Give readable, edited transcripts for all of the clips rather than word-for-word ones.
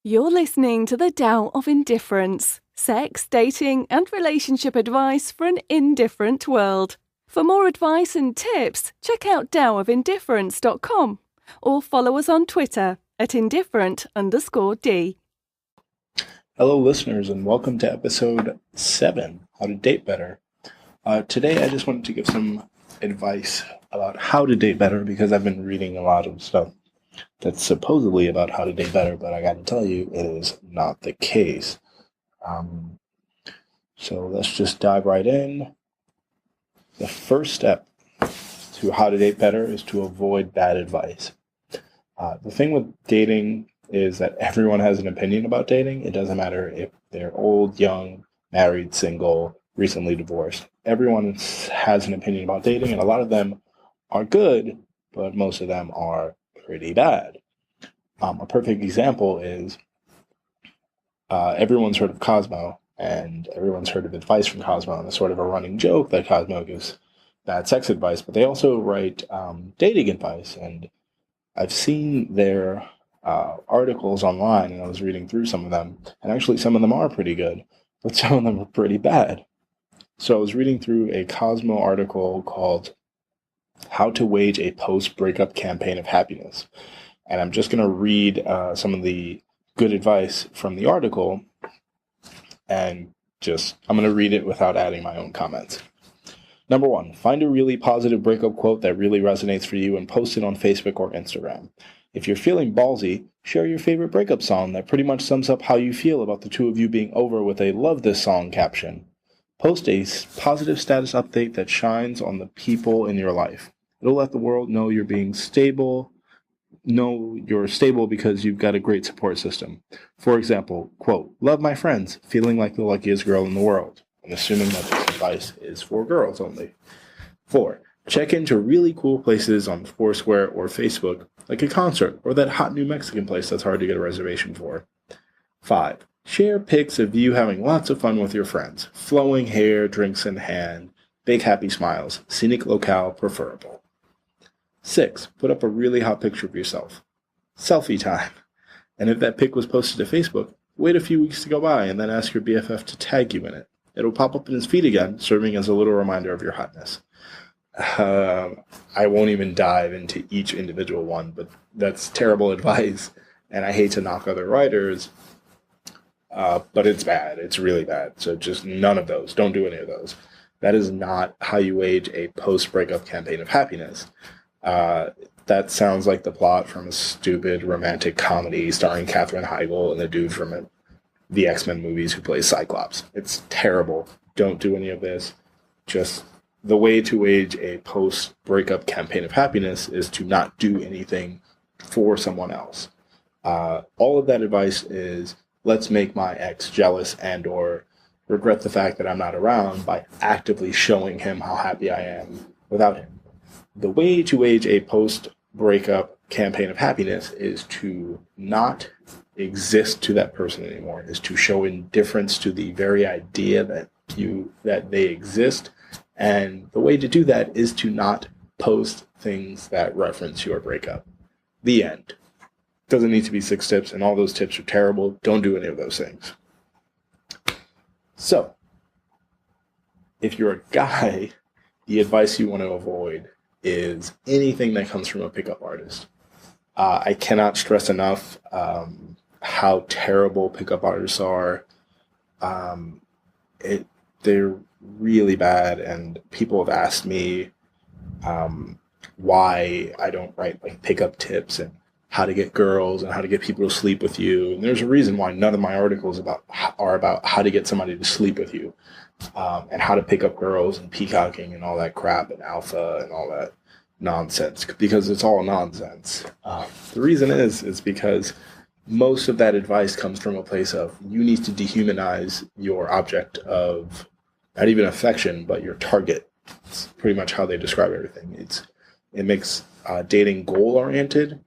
You're listening to the Tao of Indifference, sex, dating, and relationship advice for an indifferent world. For more advice and tips, check out taoofindifference.com or follow us on Twitter at indifferent_D. Hello, listeners, and welcome to episode 7, How to Date Better. Today, I just wanted to give some advice about how to date better because I've been reading a lot of stuff that's supposedly about how to date better, but I got to tell you, it is not the case. So let's just dive right in. The first step to how to date better is to avoid bad advice. The thing with dating is that everyone has an opinion about dating. It doesn't matter if they're old, young, married, single, recently divorced. Everyone has an opinion about dating, and a lot of them are good, but most of them are pretty bad. A perfect example is everyone's heard of Cosmo, and everyone's heard of advice from Cosmo, and it's sort of a running joke that Cosmo gives bad sex advice, but they also write dating advice, and I've seen their articles online, and I was reading through some of them, and actually some of them are pretty good, but some of them are pretty bad. So I was reading through a Cosmo article called How to Wage a Post-Breakup Campaign of Happiness. And I'm just going to read some of the good advice from the article, and I'm going to read it without adding my own comments. Number 1, find a really positive breakup quote that really resonates for you and post it on Facebook or Instagram. If you're feeling ballsy, share your favorite breakup song that pretty much sums up how you feel about the two of you being over with a "love this song" caption. Post a positive status update that shines on the people in your life. It'll let the world know you're being stable. Know you're stable because you've got a great support system. For example, quote, "Love my friends, feeling like the luckiest girl in the world." I'm assuming that this advice is for girls only. 4, check into really cool places on Foursquare or Facebook, like a concert or that hot new Mexican place that's hard to get a reservation for. 5, share pics of you having lots of fun with your friends. Flowing hair, drinks in hand, big happy smiles, scenic locale preferable. 6, put up a really hot picture of yourself. Selfie time. And if that pic was posted to Facebook, wait a few weeks to go by and then ask your BFF to tag you in it. It'll pop up in his feed again, serving as a little reminder of your hotness. I won't even dive into each individual one, but that's terrible advice, and I hate to knock other writers, but it's bad. It's really bad. So just none of those. Don't do any of those. That is not how you wage a post-breakup campaign of happiness. That sounds like the plot from a stupid romantic comedy starring Katherine Heigl and the dude from the X-Men movies who plays Cyclops. It's terrible. Don't do any of this. Just the way to wage a post-breakup campaign of happiness is to not do anything for someone else. All of that advice is, let's make my ex jealous and or regret the fact that I'm not around by actively showing him how happy I am without him. The way to wage a post-breakup campaign of happiness is to not exist to that person anymore, is to show indifference to the very idea that they exist. And the way to do that is to not post things that reference your breakup. The end. Doesn't need to be 6 tips, and all those tips are terrible. Don't do any of those things. So, if you're a guy, the advice you want to avoid is anything that comes from a pickup artist. I cannot stress enough how terrible pickup artists are. They're really bad, and people have asked me why I don't write like pickup tips and how to get girls and how to get people to sleep with you. And there's a reason why none of my articles are about how to get somebody to sleep with you. And how to pick up girls and peacocking and all that crap and alpha and all that nonsense, because it's all nonsense. The reason is because most of that advice comes from a place of you need to dehumanize your object of not even affection, but your target. It's pretty much how they describe everything. It makes dating goal-oriented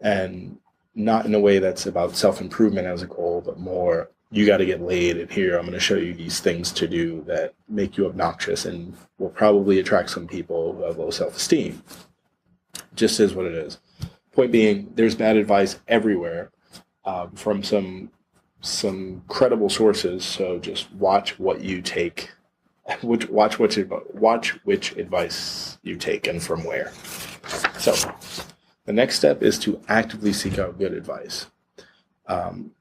and not in a way that's about self-improvement as a goal, but more you got to get laid, and here I'm going to show you these things to do that make you obnoxious and will probably attract some people who have low self-esteem. Just is what it is. Point being, there's bad advice everywhere, from some credible sources. So just watch what you take, watch which advice you take and from where. So the next step is to actively seek out good advice.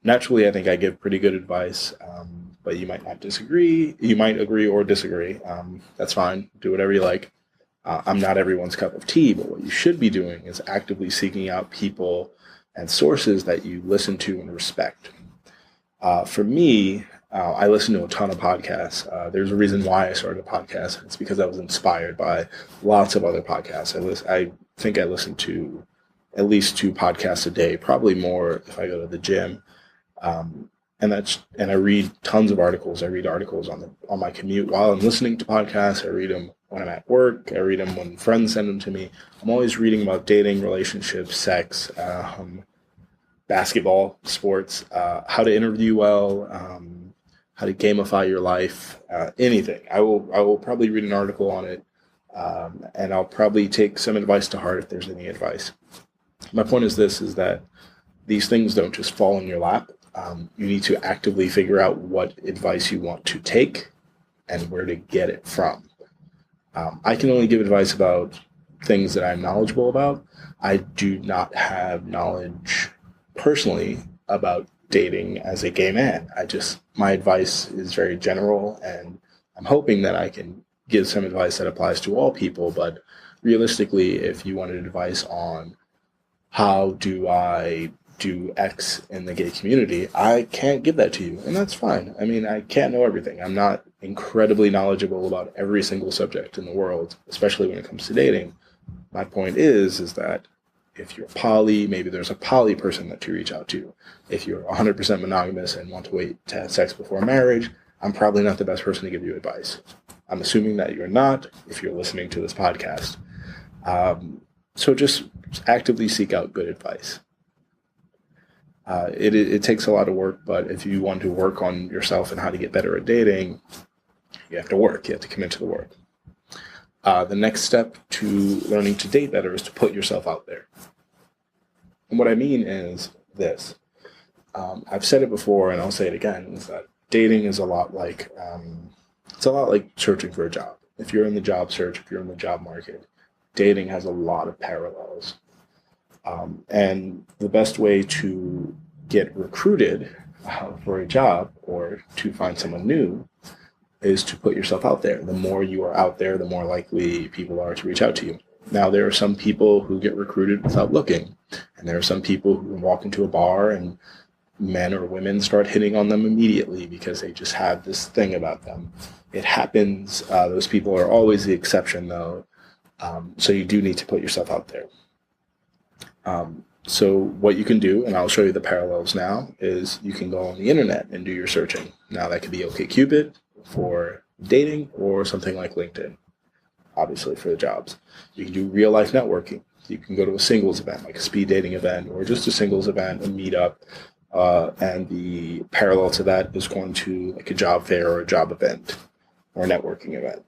Naturally, I think I give pretty good advice, but you might not disagree. You might agree or disagree. That's fine. Do whatever you like. I'm not everyone's cup of tea, but what you should be doing is actively seeking out people and sources that you listen to and respect. For me, I listen to a ton of podcasts. There's a reason why I started a podcast. It's because I was inspired by lots of other podcasts. I think I listen to at least 2 podcasts a day, probably more if I go to the gym. And I read tons of articles. I read articles on my commute while I'm listening to podcasts. I read them when I'm at work. I read them when friends send them to me. I'm always reading about dating, relationships, sex, basketball, sports, how to interview well, how to gamify your life, anything. I will probably read an article on it, and I'll probably take some advice to heart if there's any advice. My point is that these things don't just fall in your lap. You need to actively figure out what advice you want to take and where to get it from. I can only give advice about things that I'm knowledgeable about. I do not have knowledge personally about dating as a gay man. My advice is very general, and I'm hoping that I can give some advice that applies to all people. But realistically, if you wanted advice on how do I do X in the gay community, I can't give that to you, and that's fine. I mean, I can't know everything. I'm not incredibly knowledgeable about every single subject in the world, especially when it comes to dating. My point is that if you're poly, maybe there's a poly person that you reach out to. If you're 100% monogamous and want to wait to have sex before marriage, I'm probably not the best person to give you advice. I'm assuming that you're not if you're listening to this podcast. So just actively seek out good advice. It takes a lot of work, but if you want to work on yourself and how to get better at dating, you have to work. You have to commit to the work. The next step to learning to date better is to put yourself out there. And what I mean is this. I've said it before, and I'll say it again, is that dating is a lot like searching for a job. If you're in the job search, if you're in the job market, dating has a lot of parallels. And the best way to get recruited for a job or to find someone new is to put yourself out there. The more you are out there, the more likely people are to reach out to you. Now, there are some people who get recruited without looking, and there are some people who walk into a bar and men or women start hitting on them immediately because they just have this thing about them. It happens. Those people are always the exception, though. So you do need to put yourself out there. So what you can do, and I'll show you the parallels now, is you can go on the internet and do your searching. Now, that could be OkCupid for dating or something like LinkedIn, obviously for the jobs. You can do real life networking. You can go to a singles event, like a speed dating event, or just a singles event, a meetup. And the parallel to that is going to like a job fair or a job event or a networking event.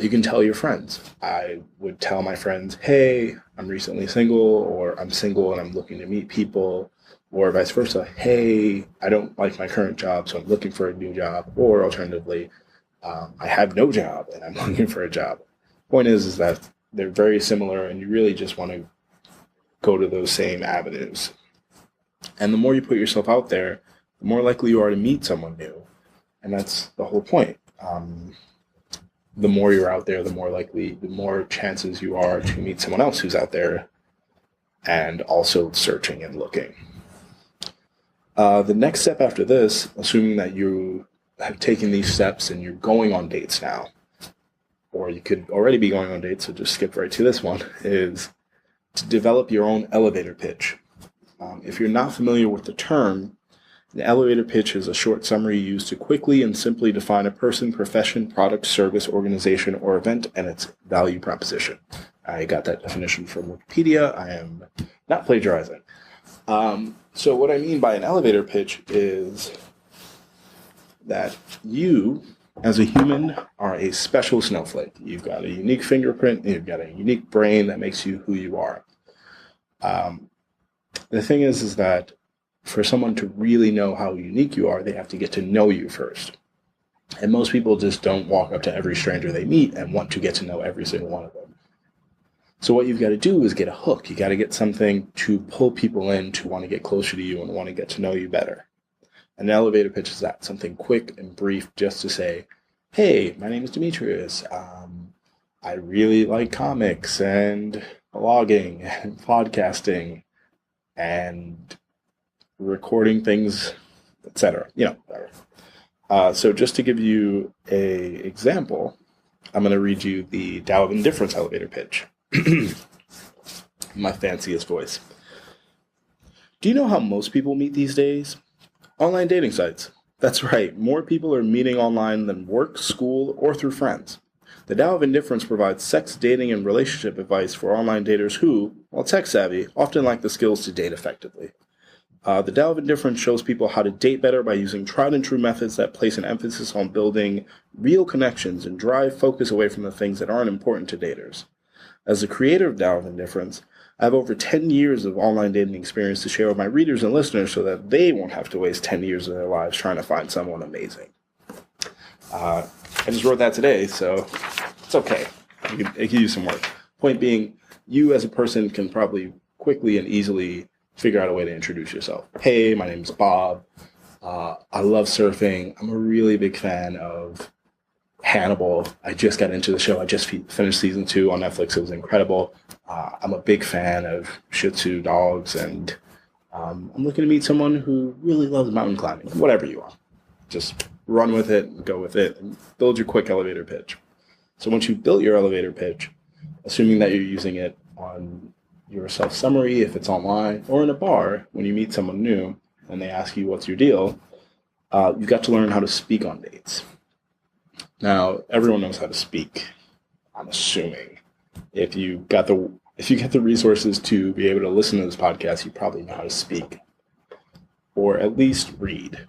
You can tell your friends. I would tell my friends, hey, I'm recently single, or I'm single and I'm looking to meet people, or vice versa. Hey, I don't like my current job, so I'm looking for a new job. Or alternatively, I have no job and I'm looking for a job. Point is that they're very similar, and you really just want to go to those same avenues. And the more you put yourself out there, the more likely you are to meet someone new. And that's the whole point. The more you're out there, the more chances you are to meet someone else who's out there and also searching and looking. The next step after this, assuming that you have taken these steps and you're going on dates now, or you could already be going on dates, so just skip right to this one, is to develop your own elevator pitch. If you're not familiar with the term, an elevator pitch is a short summary used to quickly and simply define a person, profession, product, service, organization, or event and its value proposition. I got that definition from Wikipedia. I am not plagiarizing. So what I mean by an elevator pitch is that you, as a human, are a special snowflake. You've got a unique fingerprint, and you've got a unique brain that makes you who you are. The thing is that for someone to really know how unique you are, they have to get to know you first. And most people just don't walk up to every stranger they meet and want to get to know every single one of them. So what you've got to do is get a hook. You got to get something to pull people in to want to get closer to you and want to get to know you better. An elevator pitch is that, something quick and brief just to say, hey, my name is Demetrius. I really like comics and blogging and podcasting and recording things, etc. So just to give you an example, I'm going to read you the Tao of Indifference elevator pitch. My fanciest voice. Do you know how most people meet these days? Online dating sites. That's right, more people are meeting online than work, school, or through friends. The Tao of Indifference provides sex, dating, and relationship advice for online daters who, while tech-savvy, often lack the skills to date effectively. The Tao of Indifference shows people how to date better by using tried-and-true methods that place an emphasis on building real connections and drive focus away from the things that aren't important to daters. As the creator of Tao of Indifference, I have over 10 years of online dating experience to share with my readers and listeners so that they won't have to waste 10 years of their lives trying to find someone amazing. I just wrote that today, so it's okay. It can use some work. Point being, you as a person can probably quickly and easily figure out a way to introduce yourself. Hey, my name is Bob. I love surfing. I'm a really big fan of Hannibal. I just got into the show. I just finished season 2 on Netflix. It was incredible. I'm a big fan of Shih Tzu dogs, and I'm looking to meet someone who really loves mountain climbing. Whatever you are, just run with it and go with it and build your quick elevator pitch. So once you've built your elevator pitch, assuming that you're using it on your self-summary, if it's online, or in a bar when you meet someone new and they ask you what's your deal, you've got to learn how to speak on dates. Now, everyone knows how to speak, I'm assuming. If you get the resources to be able to listen to this podcast, you probably know how to speak, or at least read.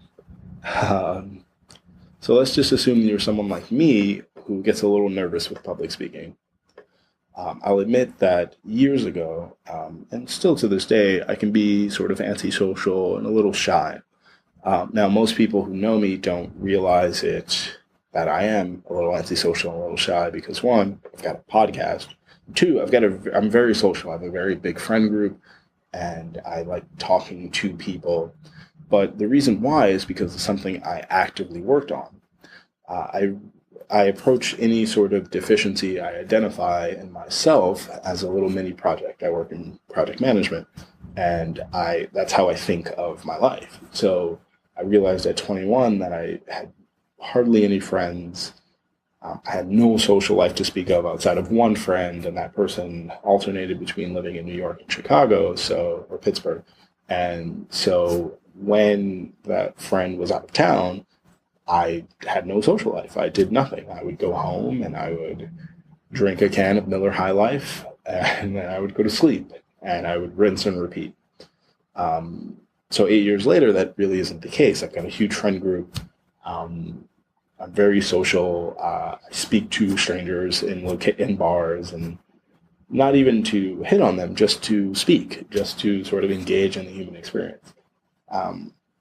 So let's just assume you're someone like me who gets a little nervous with public speaking. I'll admit that years ago, and still to this day, I can be sort of antisocial and a little shy. Now, most people who know me don't realize that I am a little antisocial and a little shy because, one, I've got a podcast. Two, I'm very social. I have a very big friend group, and I like talking to people. But the reason why is because of something I actively worked on. I approach any sort of deficiency I identify in myself as a little mini project. I work in project management, and that's how I think of my life. So I realized at 21 that I had hardly any friends. I had no social life to speak of outside of one friend, and that person alternated between living in New York and Chicago, or Pittsburgh. And so when that friend was out of town, I had no social life. I did nothing. I would go home and I would drink a can of Miller High Life, and then I would go to sleep, and I would rinse and repeat. So 8 years later, that really isn't the case. I've got a huge friend group. I'm very social. I speak to strangers in bars, and not even to hit on them, just to speak, just to sort of engage in the human experience.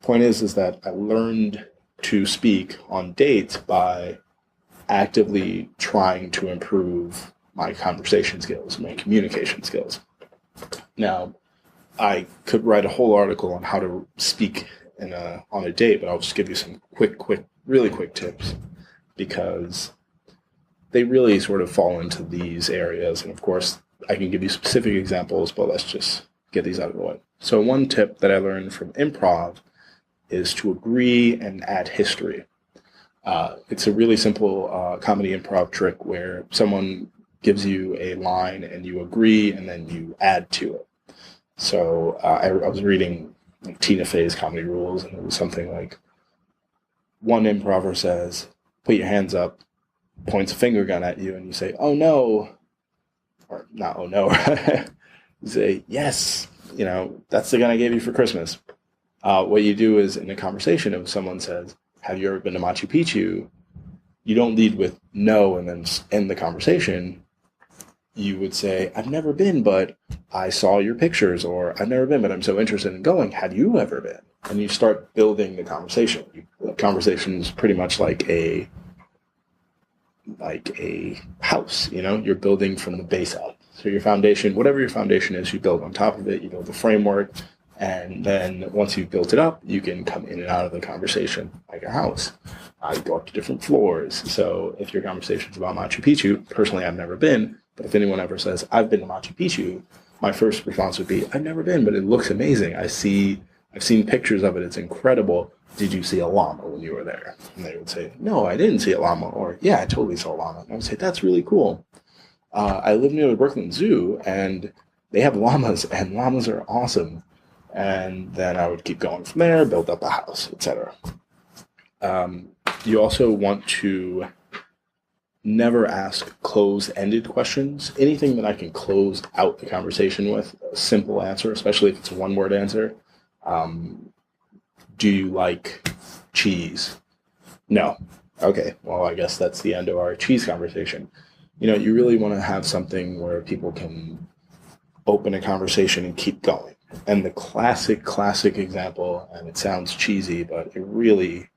Point is that I learned to speak on dates by actively trying to improve my conversation skills, my communication skills. Now, I could write a whole article on how to speak on a date, but I'll just give you some really quick tips, because they really sort of fall into these areas. And of course, I can give you specific examples, but let's just get these out of the way. So one tip that I learned from improv is to agree and add history. It's a really simple comedy improv trick where someone gives you a line and you agree and then you add to it. So I was reading Tina Fey's Comedy Rules, and it was something like, one improver says, put your hands up, points a finger gun at you, and you say, oh no, or not oh no, you say, yes, that's the gun I gave you for Christmas. What you do is, in a conversation, if someone says, have you ever been to Machu Picchu? You don't lead with no and then end the conversation. you would say, I've never been, but I saw your pictures, or I've never been, but I'm so interested in going. Have you ever been? And you start building the conversation. The conversation is pretty much like a house, you're building from the base up. So your foundation, whatever your foundation is, you build on top of it, you build the framework, and then once you've built it up, you can come in and out of the conversation like a house. You go up to different floors. So if your conversation is about Machu Picchu, personally, I've never been, but if anyone ever says, I've been to Machu Picchu, my first response would be, I've never been, but it looks amazing. I've seen pictures of it. It's incredible. Did you see a llama when you were there? And they would say, no, I didn't see a llama. Or, yeah, I totally saw a llama. And I would say, that's really cool. I live near the Brooklyn Zoo, and they have llamas, and llamas are awesome. And then I would keep going from there, build up a house, etc. You also want to never ask close-ended questions. Anything that I can close out the conversation with, a simple answer, especially if it's a one-word answer. Do you like cheese? No. Okay, well, I guess that's the end of our cheese conversation. You really want to have something where people can open a conversation and keep going. And the classic example, and it sounds cheesy, but it really,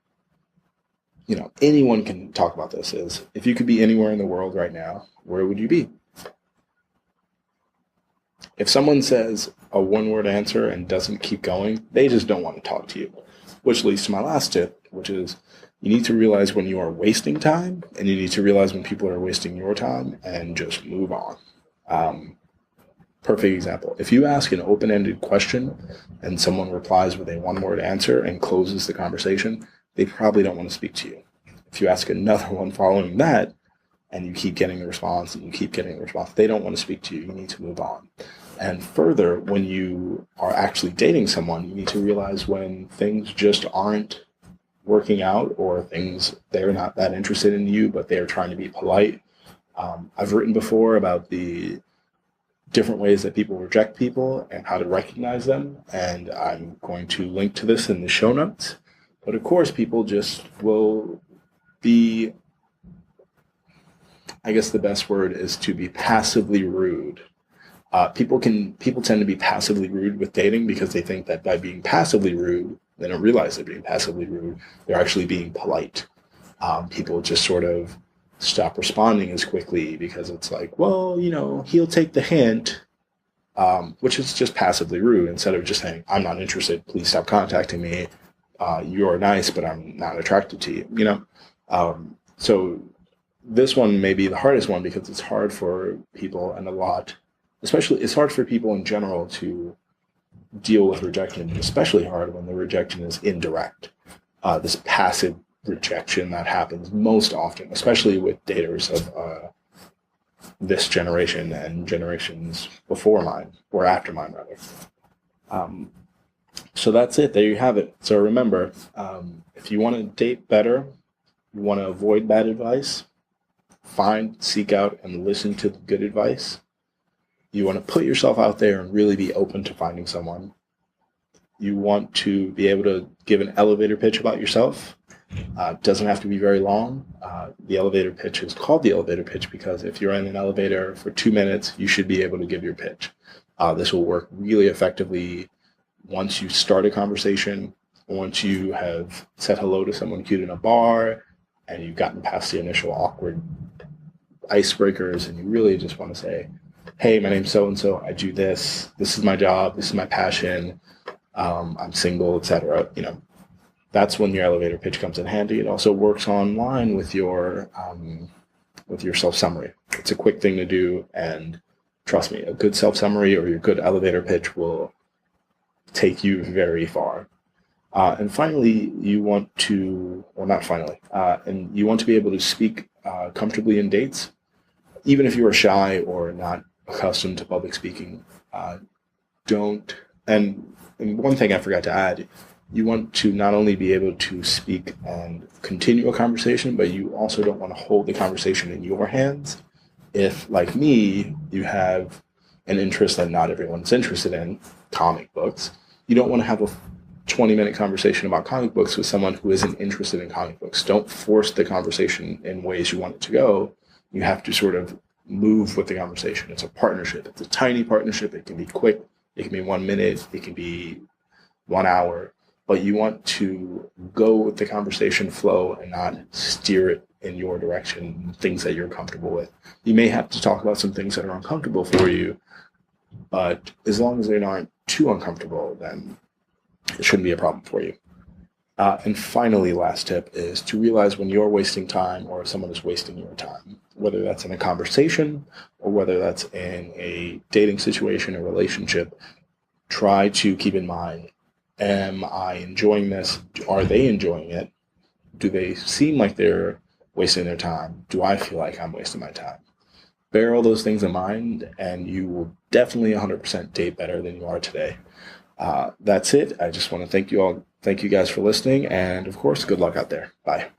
anyone can talk about this, is if you could be anywhere in the world right now, where would you be? If someone says a one-word answer and doesn't keep going, they just don't want to talk to you. Which leads to my last tip, which is you need to realize when you are wasting time, and you need to realize when people are wasting your time, and just move on. Perfect example. If you ask an open-ended question and someone replies with a one-word answer and closes the conversation, they probably don't want to speak to you. If you ask another one following that, and you keep getting the response, and you keep getting the response, they don't want to speak to you. You need to move on. And further, when you are actually dating someone, you need to realize when things just aren't working out, or they're not that interested in you, but they're trying to be polite. I've written before about the different ways that people reject people and how to recognize them, and I'm going to link to this in the show notes. But of course, people just will be, I guess the best word is to be passively rude. People tend to be passively rude with dating because they think that by being passively rude, they don't realize they're being passively rude. They're actually being polite. People just sort of stop responding as quickly because it's like, well, he'll take the hint, which is just passively rude. Instead of just saying, I'm not interested, please stop contacting me. You're nice, but I'm not attracted to you, So this one may be the hardest one because it's hard for people, and especially it's hard for people in general to deal with rejection, especially hard when the rejection is indirect. This passive rejection that happens most often, especially with daters of this generation and generations before mine, or after mine, rather. So that's it. There you have it. So remember, if you want to date better, you want to avoid bad advice, seek out, and listen to the good advice. You want to put yourself out there and really be open to finding someone. You want to be able to give an elevator pitch about yourself. Doesn't have to be very long. The elevator pitch is called the elevator pitch because if you're in an elevator for 2 minutes, you should be able to give your pitch. This will work really effectively once you start a conversation, once you have said hello to someone cute in a bar, and you've gotten past the initial awkward icebreakers, and you really just want to say, hey, my name's so-and-so, I do this is my job, this is my passion, I'm single, etc. That's when your elevator pitch comes in handy. It also works online with your self-summary. It's a quick thing to do, and trust me, a good self-summary or your good elevator pitch will take you very far. And finally, you want to be able to speak comfortably in dates, even if you are shy or not accustomed to public speaking. And one thing I forgot to add, you want to not only be able to speak and continue a conversation, but you also don't want to hold the conversation in your hands. If, like me, you have an interest that not everyone's interested in, comic books, you don't want to have a 20-minute conversation about comic books with someone who isn't interested in comic books. Don't force the conversation in ways you want it to go. You have to sort of move with the conversation. It's a partnership. It's a tiny partnership. It can be quick. It can be 1 minute. It can be 1 hour. But you want to go with the conversation flow and not steer it in your direction, things that you're comfortable with. You may have to talk about some things that are uncomfortable for you, but as long as they aren't too uncomfortable, then it shouldn't be a problem for you. And finally, last tip is to realize when you're wasting time or someone is wasting your time, whether that's in a conversation or whether that's in a dating situation or relationship. Try to keep in mind, am I enjoying this? Are they enjoying it? Do they seem like they're wasting their time? Do I feel like I'm wasting my time? Bear all those things in mind, and you will definitely 100% date better than you are today. That's it. I just want to thank you all. Thank you guys for listening. And of course, good luck out there. Bye.